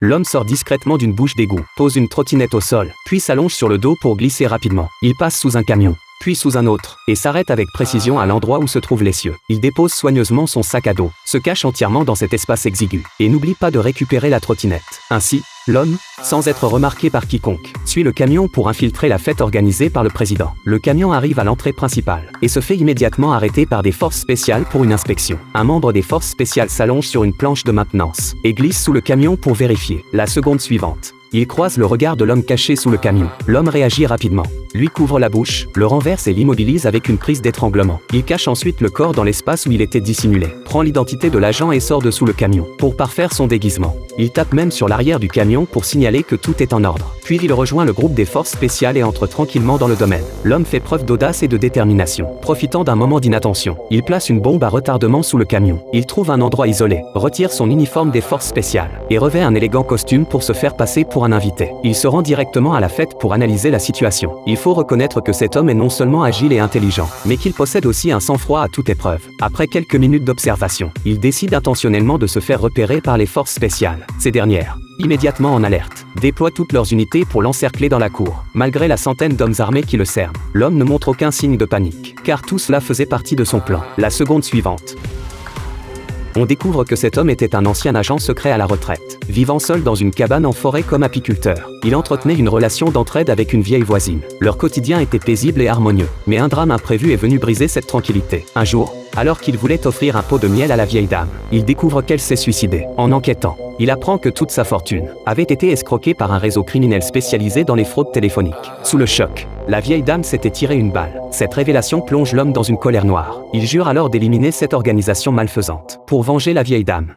L'homme sort discrètement d'une bouche d'égout, pose une trottinette au sol, puis s'allonge sur le dos pour glisser rapidement. Il passe sous un camion, puis sous un autre, et s'arrête avec précision à l'endroit où se trouve l'essieu. Il dépose soigneusement son sac à dos, se cache entièrement dans cet espace exigu, et n'oublie pas de récupérer la trottinette. Ainsi, l'homme, sans être remarqué par quiconque, suit le camion pour infiltrer la fête organisée par le président. Le camion arrive à l'entrée principale, et se fait immédiatement arrêter par des forces spéciales pour une inspection. Un membre des forces spéciales s'allonge sur une planche de maintenance, et glisse sous le camion pour vérifier. La seconde suivante, il croise le regard de l'homme caché sous le camion. L'homme réagit rapidement, lui couvre la bouche, le renverse et l'immobilise avec une prise d'étranglement. Il cache ensuite le corps dans l'espace où il était dissimulé, prend l'identité de l'agent et sort de sous le camion, pour parfaire son déguisement. Il tape même sur l'arrière du camion pour signaler que tout est en ordre. Puis il rejoint le groupe des forces spéciales et entre tranquillement dans le domaine. L'homme fait preuve d'audace et de détermination. Profitant d'un moment d'inattention, il place une bombe à retardement sous le camion. Il trouve un endroit isolé, retire son uniforme des forces spéciales, et revêt un élégant costume pour se faire passer pour un invité. Il se rend directement à la fête pour analyser la situation. Il faut reconnaître que cet homme est non seulement agile et intelligent, mais qu'il possède aussi un sang-froid à toute épreuve. Après quelques minutes d'observation, il décide intentionnellement de se faire repérer par les forces spéciales. Ces dernières, immédiatement en alerte, déploient toutes leurs unités pour l'encercler dans la cour. Malgré la centaine d'hommes armés qui le cernent, l'homme ne montre aucun signe de panique, car tout cela faisait partie de son plan. La seconde suivante, on découvre que cet homme était un ancien agent secret à la retraite, vivant seul dans une cabane en forêt comme apiculteur. Il entretenait une relation d'entraide avec une vieille voisine. Leur quotidien était paisible et harmonieux, mais un drame imprévu est venu briser cette tranquillité. Un jour, alors qu'il voulait offrir un pot de miel à la vieille dame, il découvre qu'elle s'est suicidée. En enquêtant, il apprend que toute sa fortune avait été escroquée par un réseau criminel spécialisé dans les fraudes téléphoniques. Sous le choc, la vieille dame s'était tiré une balle. Cette révélation plonge l'homme dans une colère noire. Il jure alors d'éliminer cette organisation malfaisante. Pour venger la vieille dame,